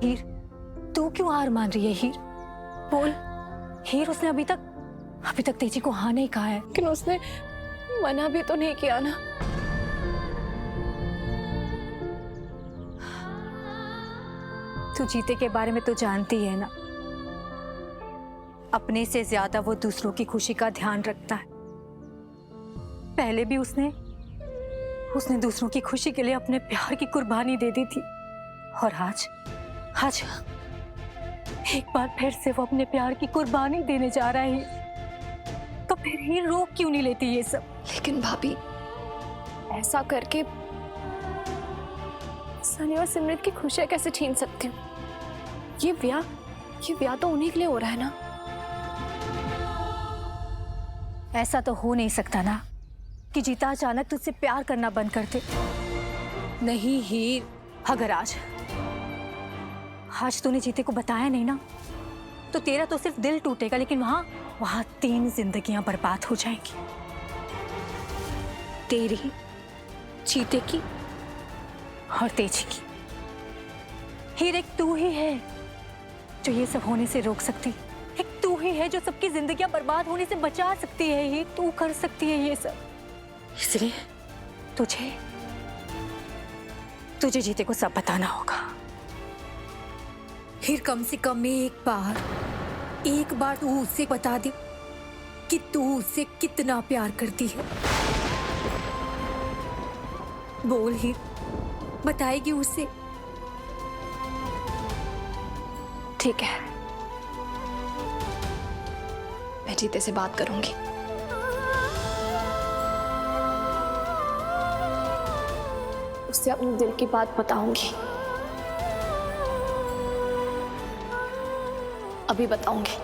हीर, तू क्यों हार मान रही है हीर? बोल हीर, उसने अभी तक तेजी को हाँ नहीं कहा है। लेकिन उसने मना भी तो नहीं किया ना। तू जीते के बारे में तो जानती है ना, अपने से ज्यादा वो दूसरों की खुशी का ध्यान रखता है। पहले भी उसने दूसरों की खुशी के लिए अपने प्यार की कुर्बानी दे दी थी, और आज एक बार फिर से वो अपने प्यार की कुर्बानी देने जा रहा है। तो फिर ही रोक क्यों नहीं लेती ये सब? लेकिन भाभी, ऐसा करके सनी और सिमरत की खुशियां कैसे छीन सकती हूँ? ये ब्याह तो उन्हीं के लिए हो रहा है ना। ऐसा तो हो नहीं सकता ना कि जीता अचानक तुझसे प्यार करना बंद कर दे। नहीं हीर, अगर आज तूने जीते को बताया नहीं ना, तो तेरा तो सिर्फ दिल टूटेगा, लेकिन वहां 3 जिंदगियां बर्बाद हो जाएंगी। तेरी, जीते की और तेजी की। हीर, एक तू ही है जो ये सब होने से रोक सकती, एक तू ही है जो सबकी जिंदगियां बर्बाद होने से बचा सकती है। ये तू कर सकती है ये सब, इसलिए तुझे जीते को सब बताना होगा। फिर कम से कम एक बार तू उसे बता दे कि तू उसे कितना प्यार करती है। बोल हीर, बताएगी उसे? ठीक है, मैं जीते से बात करूंगी। उससे अपने दिल की बात बताऊंगी। अभी बताऊंगी।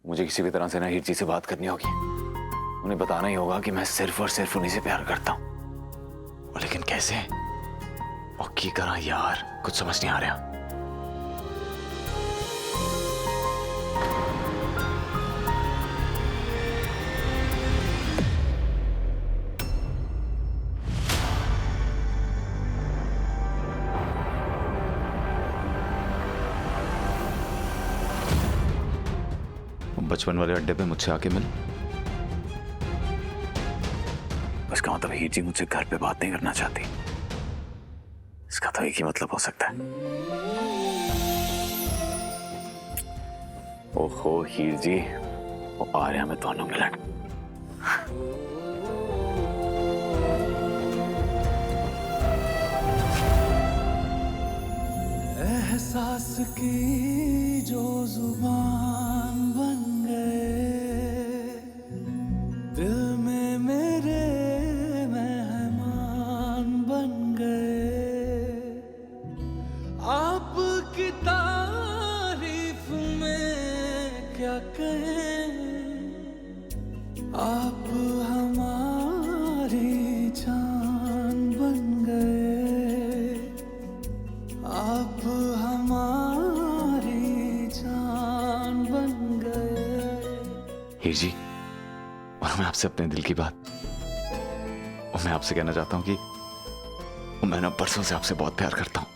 मुझे किसी भी तरह से ना हीर जी से बात करनी होगी। उन्हें बताना ही होगा कि मैं सिर्फ और सिर्फ उन्हीं से प्यार करता हूं। और लेकिन कैसे और की करा यार, कुछ समझ नहीं आ रहा। बचपन वाले अड्डे पे मुझसे आके मिल। इसका मतलब हीर जी मुझसे घर पे बात नहीं करना चाहती। इसका तो एक ही मतलब हो सकता है। ओहो हीर जी, वो आ रहे हैं हमें दोनों मिलन। एहसास की जो जुबान बन गए, दिल में मेरे मेहमान बन गए। आपकी तारीफ में क्या कहें, आप हमारी जान बन गए। आप हमारी जान बन गए। हीर जी, और मैं आपसे अपने दिल की बात, और मैं आपसे कहना चाहता हूँ कि मैं ना परसों से आपसे बहुत प्यार करता हूँ।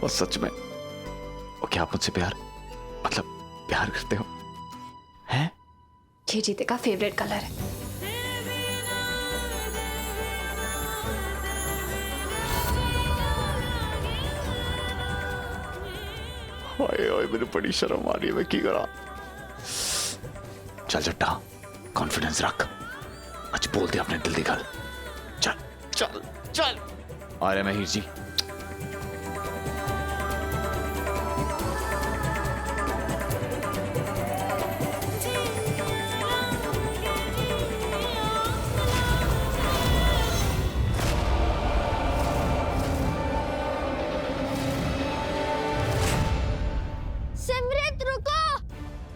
और सच में, और क्या आप मुझसे प्यार करते हो? हैं? ये जीते का फेवरेट कलर है। ओए ओए, मेरे बड़ी शर्म आ रही है, मैं की करा। चल जट्टा, कॉन्फिडेंस रख, आज बोल दे अपने दिल की गल। चल चल चल, आ रहे मैं हीर जी। सिमरत रुको,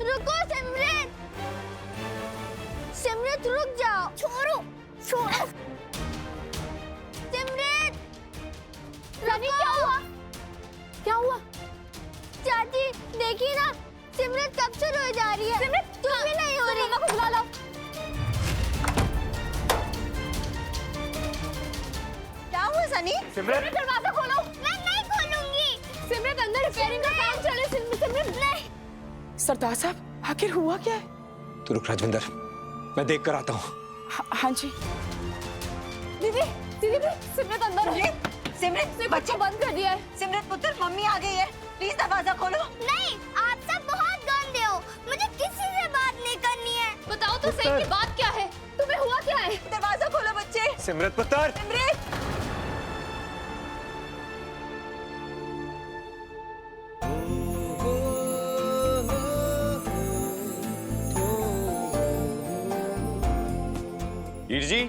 रुको सिमरत, सिमरत रुक जाओ। छोड़ो छोड़ो सिमरत। रानी क्या हुआ, क्या हुआ? चाची देखिए ना, सिमरत कब से रोई जा रही है। सिमरत तुम भी नहीं हो रही। मम्मा को बुला लो। सनी? सिमरत दरवाजा खोलो। मैं नहीं खोलूंगी। सिमरत अंदर रिपेयरिंग का काम चले। सिमरत नहीं। सरदार साहब आखिर हुआ क्या है? तू रुक राजविंदर, मैं देख कर आता हूँ। हाँ जी। दीदी दीदी सिमरत अंदर है। सिमरत बच्चा बंद कर दिया है। सिमरत पुत्र मम्मी आ गई है, प्लीज दरवाजा खोलो। नहीं, आप सब बहुत गंदे हो। मुझे किसी से बात नहीं करनी है। बताओ तो सही की बात क्या है? तुम्हें हुआ क्या है? दरवाजा खोलो बच्चे। सिमरत पुत्र। सिमरत हीर जी,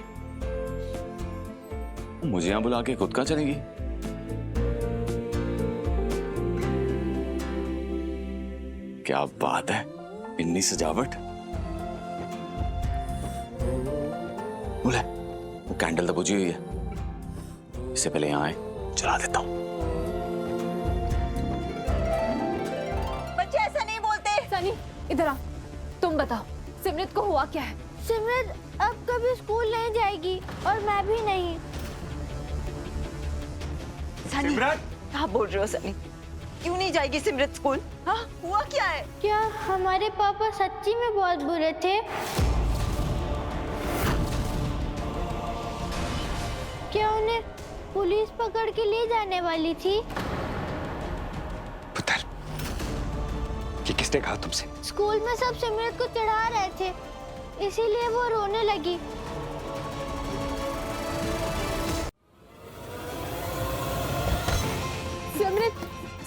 मुझे यहाँ बुला के खुद कहाँ चलेगी? क्या बात है, इतनी सजावट। बोले वो कैंडल तो बुझी हुई है, इससे पहले यहाँ आए जला देता हूँ। बच्चे ऐसा नहीं बोलते। सनी इधर आ, तुम बताओ सिमरत को हुआ क्या है? सिमरत अब कभी स्कूल नहीं जाएगी और मैं भी नहीं। सनी, सिमरत क्या बोल रहे हो सनी? क्यों नहीं जाएगी सिमरत स्कूल? हाँ, हुआ क्या है? क्या हमारे पापा सच्ची में बहुत बुरे थे? क्या उन्हें पुलिस पकड़ के ले जाने वाली थी? पुत्र, ये किसने कहा तुमसे? स्कूल में सब सिमरत को चढ़ा रहे थे, इसीलिए वो रोने लगी।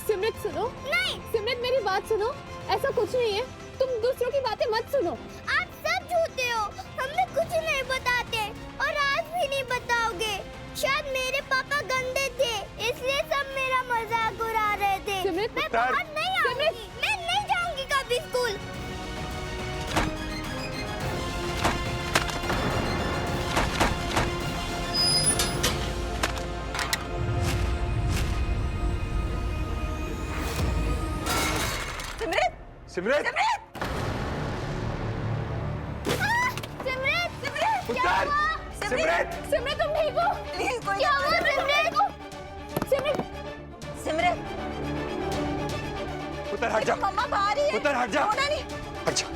सिमरत सुनो। नहीं सिमरत मेरी बात सुनो, ऐसा कुछ नहीं है। तुम दूसरों की बातें मत सुनो। आप सब झूठे हो, हमें कुछ नहीं बताते और आज भी नहीं बताओगे। शायद मेरे पापा गंदे थे, इसलिए सब मेरा मजाक उड़ा रहे थे। सिमरत मैं बाहर नहीं आऊंगी, मैं नहीं जाऊंगी कभी स्कूल। सिमरत सिमरत पुत्र, सिमरत सिमरत तुम ठीक हो? प्लीज कोई क्या हुआ सिमरत? सिमरत पुत्र हट जा। मम्मा बाहर ही है। पुत्र हट जा। रोना नहीं। हट जा।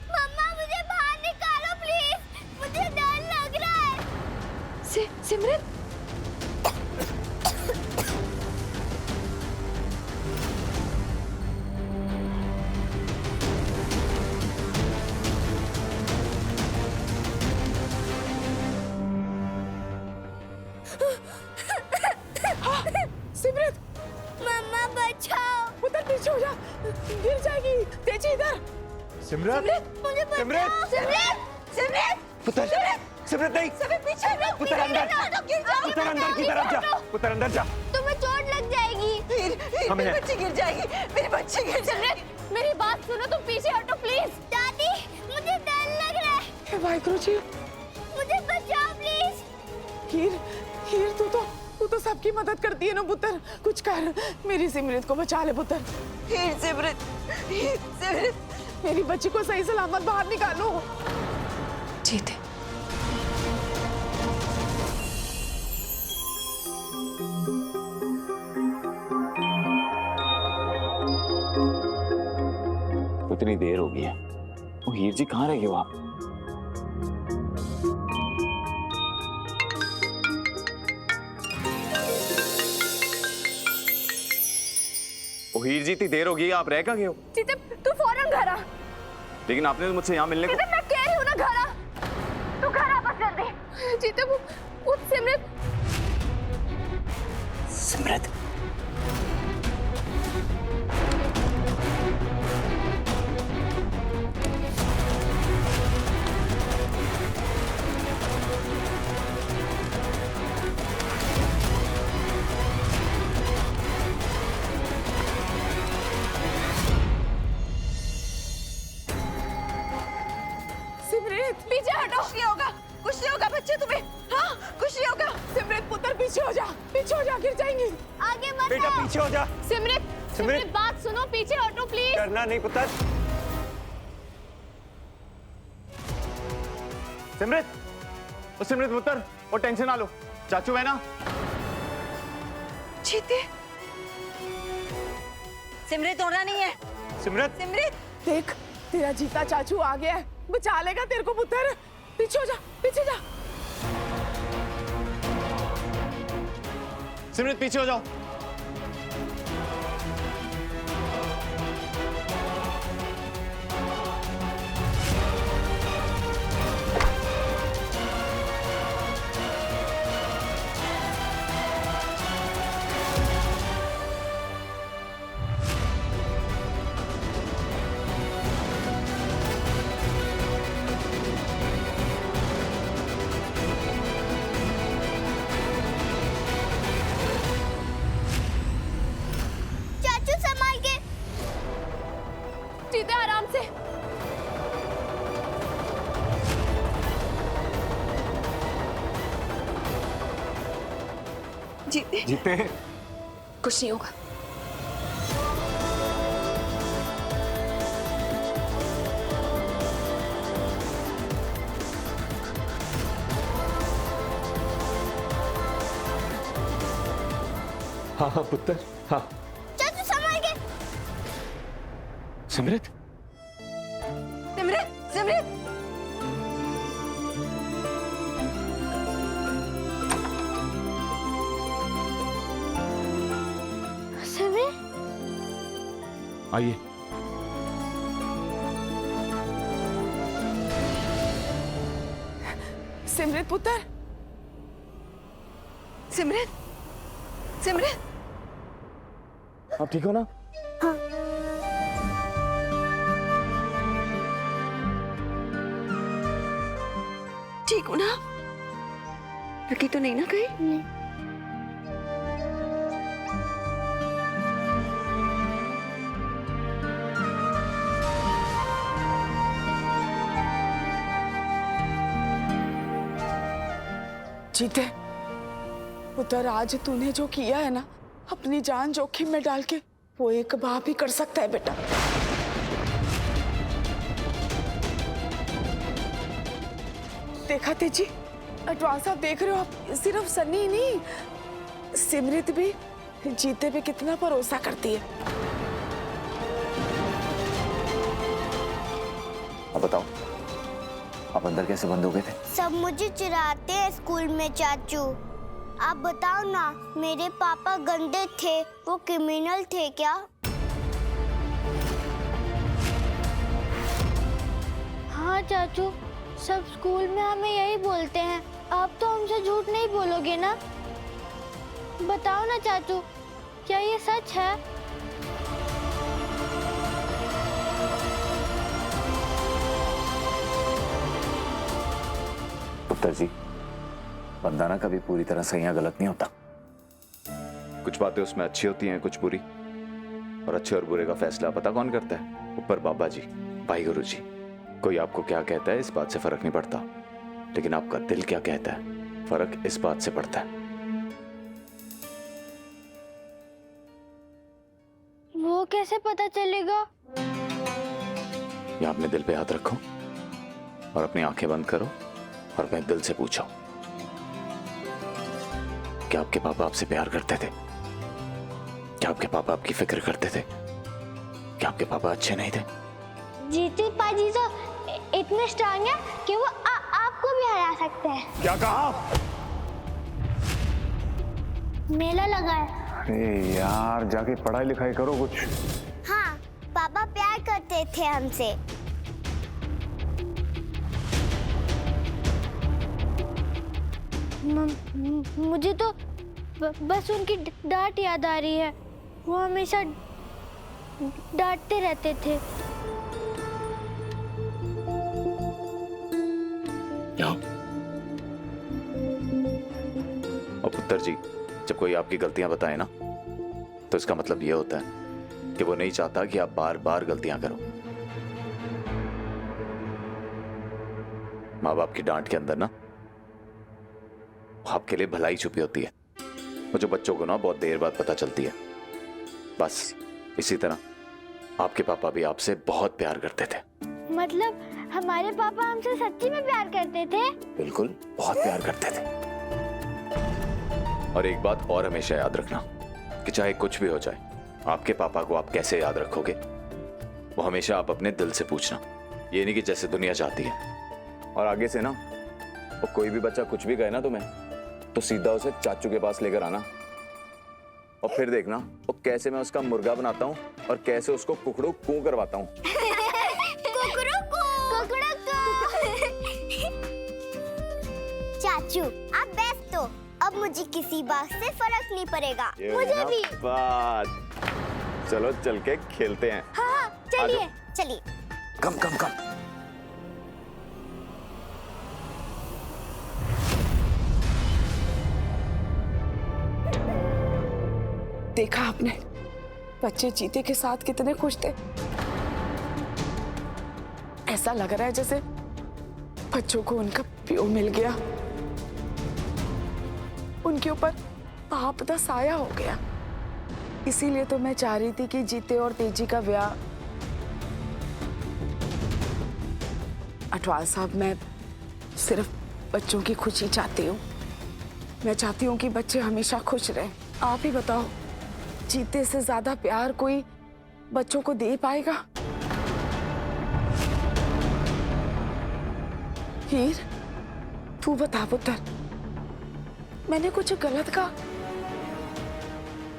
मम्मा मुझे बाहर निकालो प्लीज, मुझे डर लग रहा है। सिमरत सिमरत मम्मा बचाओ। पुत्र पीछे हो जा, गिर जाएगी। तेजी इधर। सिमरत मुझे सिमरत बचाओ। सिमरत सिमरत पुत्र, सिमरत नहीं। सिमरत पीछे हटो। पुत्र अंदर, गिर जाओ। पुत्र अंदर की तरफ जा। पुत्र अंदर जा। तुम्हें चोट लग जाएगी। हम मेरी हैं। बच्ची गिर जाएगी, मेरी बच्ची गिर जाएगी। मेरी बात सुनो, तुम पीछे हटो प्लीज। दादी मुझे डर लग रहा है, वाहिगुरु जी। मुझे बचाओ प्लीज। हीर तू तो सबकी मदद करती है ना पुत्र। कुछ कर, मेरी सिमरत को बचा ले पुत्र। हीर सिमरत मेरी बच्ची को सही सलामत बाहर निकालो। जीते इतनी देर हो गई है, वो हीर जी कहाँ रह गए वहां? ओ हीर जी, इतनी देर हो गई, आप रह कहाँ गए हो? जीते तू फौरन घर आ। लेकिन आपने तो मुझसे यहाँ मिलने को। जीते मैं कह रही हूँ ना, घर आ। तू घर आ बस जल्दी। जीते वो सिमरत सिमरत पीछे हटो। कुछ नहीं होगा बच्चे तुम्हें। हाँ कुछ नहीं होगा। सिमरत पुत्र पीछे हो जा, गिर जाएंगी। आगे बेटा बताओ। पीछे हो जा। सिमरत सिमरत बात सुनो, पीछे हटो प्लीज। डरना नहीं पुत्र। सिमरत, ओ सिमरत पुत्र, और टेंशन ना लो, चाचू है ना। जीते, सिमरत होना नहीं है। सिमरत, सिमरत देख तेरा जीता चाचू आ गया है, बचा लेगा तेरे को पुत्र। पीछे हो जा, पीछे जा। सिमरत पीछे हो जाओ। चाचू संभाल के। जीते आराम से। जीते, जीते। कुछ नहीं होगा। हाँ हाँ पुत्र, हाँ। चाचू संभाल के। सिमरत, सिमरत सिमरत सिमरत आइए। सिमरत पुत्र, सिमरत, सिमरत। आप ठीक हो ना? ठीक हो ना? लगी तो नहीं ना कहीं? नहीं। जीते पुत्र, आज तूने जो किया है ना, अपनी जान जोखिम में डाल के, वो एक बाप ही कर सकता है बेटा। देखा तेजी, एडवांस आप देख रहे हो, आप सिर्फ सन्नी नहीं, सिमरत भी जीते पे कितना भरोसा करती है। अब बताओ, आप अंदर कैसे बंद हो गए थे? सब मुझे चिढ़ाते हैं स्कूल में चाचू। आप बताओ ना, मेरे पापा गंदे थे, वो क्रिमिनल थे क्या? हाँ चाचू, सब स्कूल में हमें यही बोलते हैं। आप तो हमसे झूठ नहीं बोलोगे ना? बताओ ना चाचू, क्या ये सच है? पुत्र जी, बंदा ना कभी पूरी तरह सही या गलत नहीं होता। कुछ बातें उसमें अच्छी होती हैं, कुछ बुरी। और अच्छे और बुरे का फैसला पता कौन करता है? ऊपर बाबा जी, भाई गुरु जी। कोई आपको क्या कहता है इस बात से फर्क नहीं पड़ता, लेकिन आपका दिल क्या कहता है, फर्क इस बात से पड़ता है। वो कैसे पता चलेगा? या अपने दिल पे हाथ रखो और अपनी आंखें बंद करो और अपने दिल से पूछो, क्या आपके पापा आपसे प्यार करते थे? क्या आपके पापा आपकी फिक्र करते थे? क्या आपके पापा अच्छे नहीं थे? जीतू पाजी तो इतने स्ट्रांग है कि वो आपको भी हरा सकते हैं। क्या कहा? मेला लगा है। अरे यार, जाके पढ़ाई लिखाई करो कुछ। हाँ, पापा प्यार करते थे हमसे। मुझे तो बस उनकी डांट याद आ रही है। वो हमेशा डांटते रहते थे। और पुत्र जी, जब कोई आपकी गलतियां बताए ना, तो इसका मतलब ये होता है कि वो नहीं चाहता कि आप बार बार गलतियां करो। माँ बाप की डांट के अंदर ना आपके लिए भलाई छुपी होती है, वो जो बच्चों को ना बहुत देर बाद पता चलती है। बस इसी तरह आपके पापा भी आपसे बहुत प्यार करते थे। मतलब हमारे पापा हमसे सच्ची में प्यार करते थे? बिल्कुल, बहुत प्यार करते थे। और एक बात और हमेशा याद रखना कि चाहे कुछ भी हो जाए, आपके पापा को आप कैसे याद रखोगे वो हमेशा आप अपने दिल से पूछना, ये नहीं कि जैसे दुनिया चाहती है। और आगे से ना वो कोई भी बच्चा कुछ भी कहे ना तुम्हें, तो सीधा उसे चाचू के पास लेकर आना, और फिर देखना वो कैसे मैं उसका मुर्गा बनाता हूँ और कैसे उसको कुकड़ू कू करवाता हूँ। चाचू आप बेस्ट हो, अब मुझे किसी बात से फर्क नहीं पड़ेगा। ये मुझे भी। बात। चलो चल के खेलते हैं। हाँ चलिए चलिए। कम कम कम। देखा आपने बच्चे चीते के साथ कितने खुश थे। ऐसा लग रहा है जैसे बच्चों को उनका प्यो मिल गया, उनके ऊपर आपदा साया हो गया। इसीलिए तो मैं चाह रही थी कि जीते और तेजी का ब्याह। अटवाल साहब, मैं सिर्फ बच्चों की खुशी चाहती हूँ। मैं चाहती हूँ कि बच्चे हमेशा खुश रहें। आप ही बताओ, जीते से ज्यादा प्यार कोई बच्चों को दे पाएगा? हीर, तू बता पुत्र, मैंने कुछ गलत कहा?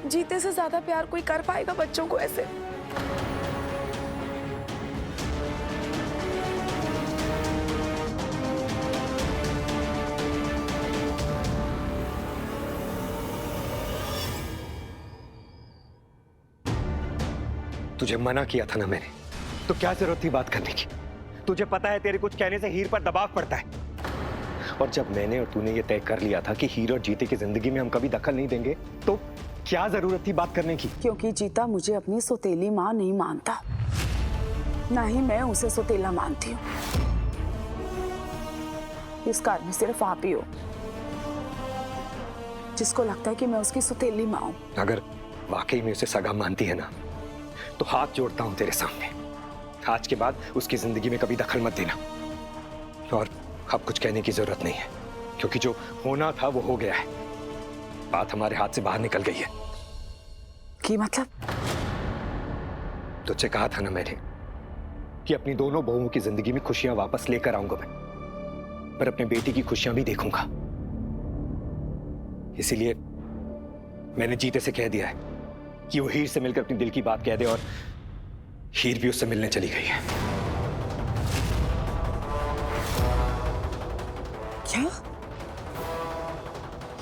जीते से ज्यादा प्यार कोई कर पाएगा बच्चों को ऐसे? तुझे मना किया था ना मैंने, तो क्या जरूरत थी बात करने की? तुझे पता है तेरे कुछ कहने से हीर पर दबाव पड़ता है। और जब मैंने और तूने ये तय कर लिया था कि हीर और जीते की जिंदगी में हम कभी दखल नहीं देंगे, तो क्या जरूरत थी बात करने की? क्योंकि जीता मुझे अपनी सौतेली माँ नहीं मानता, ना ही मैं उसे सौतेला मानती हूँ। इस घर में सिर्फ आप ही हो जिसको लगता है कि मैं उसकी सौतेली माँ हूँ। अगर वाकई में उसे सगा मानती है ना, तो हाथ जोड़ता हूं तेरे सामने, आज के बाद उसकी जिंदगी में कभी दखल मत देना। और अब कुछ कहने की जरूरत नहीं है, क्योंकि जो होना था वो हो गया है। बात हमारे हाथ से बाहर निकल गई है। की मतलब? तुझसे कहा था ना मैंने कि अपनी दोनों बहुओं की जिंदगी में खुशियां वापस लेकर आऊंगा मैं, पर अपने बेटी की खुशियां भी देखूंगा। इसीलिए मैंने जीते से कह दिया है कि वो हीर से मिलकर अपनी दिल की बात कह दे, और हीर भी उससे मिलने चली गई है। क्या?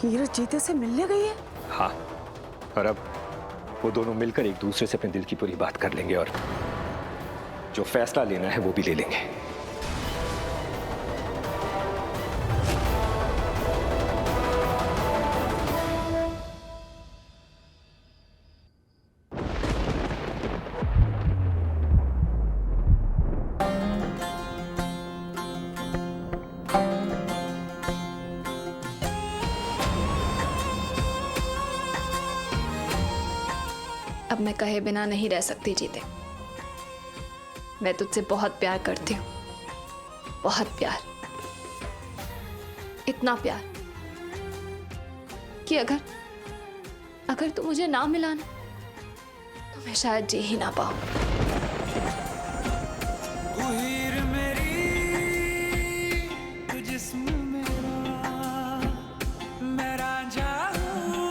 हीर जीते से मिलने गई है? हाँ, और अब वो दोनों मिलकर एक दूसरे से अपने दिल की पूरी बात कर लेंगे, और जो फैसला लेना है वो भी ले लेंगे। अब मैं कहे बिना नहीं रह सकती जीते। मैं तुझसे बहुत प्यार करती हूँ, बहुत प्यार, इतना प्यार कि अगर तू मुझे ना मिला ना, तो मैं शायद जी ही ना पाऊं। हीर मेरी, तू जिस्म मेरा, मैं रांझा हूँ,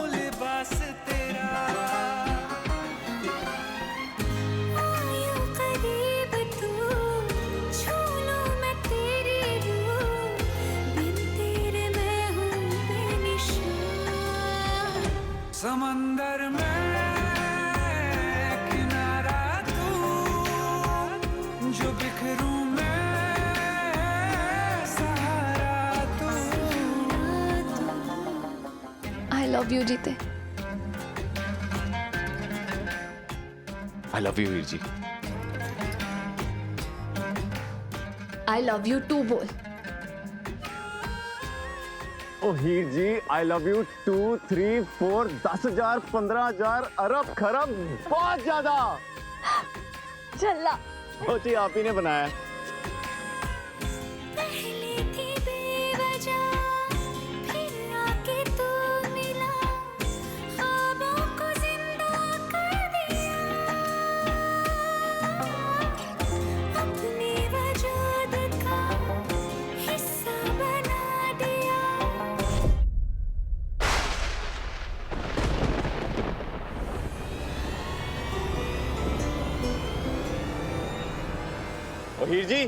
लिबास तेरा। आयो करीब तू, छू लूं मैं तेरी रूह, बिन तेरे मैं हूँ बेनिशान। समंदर में जो बिखरूं मैं, सहारा तू। आई लव यू जीते। I love you Heer ji. I love you too बोल। ओ हीर जी, आई लव यू 2, 3, 4, 10,000, 15,000, अरब खरब, बहुत ज्यादा। झल्ला। ओ जी, आप ही ने बनाया। पहले थी बेवजह, फिर आके तू मिला, ख्वाबों को जिंदा कर दिया, अपने वजूद का हिस्सा बना दिया। ओ हीर जी,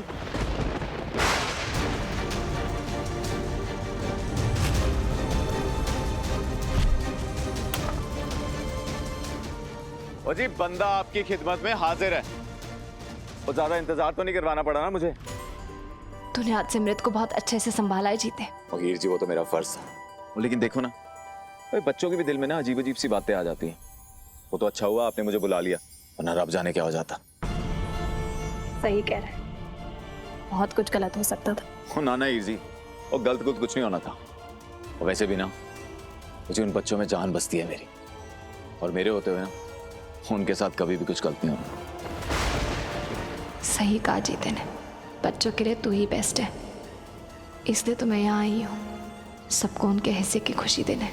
ओ जी, बंदा आपकी खिदमत में हाजिर है। और ज्यादा इंतजार तो नहीं करवाना पड़ा ना मुझे। तूने आज सिमरत को बहुत अच्छे से संभाला है जीते। और हीर जी, वो तो मेरा फर्ज था। लेकिन देखो ना, भाई बच्चों के भी दिल में ना अजीब अजीब सी बातें आ जाती हैं। वो तो अच्छा हुआ आपने मुझे बुला लिया, वरना रब जाने क्या हो जाता। सही कह रहे हैं, बहुत कुछ गलत हो सकता था। ओ ना ना हीर जी, और गलत कुछ नहीं होना था। और वैसे भी ना, मुझे उन बच्चों में जान बसती है मेरी, और मेरे होते हुए ना उनके साथ कभी भी कुछ गलती नहीं होना। सही कहा जीते ने, बच्चों के लिए तू ही बेस्ट है, इसलिए तो मैं यहाँ आई हूँ सबको उनके हिस्से की खुशी देने।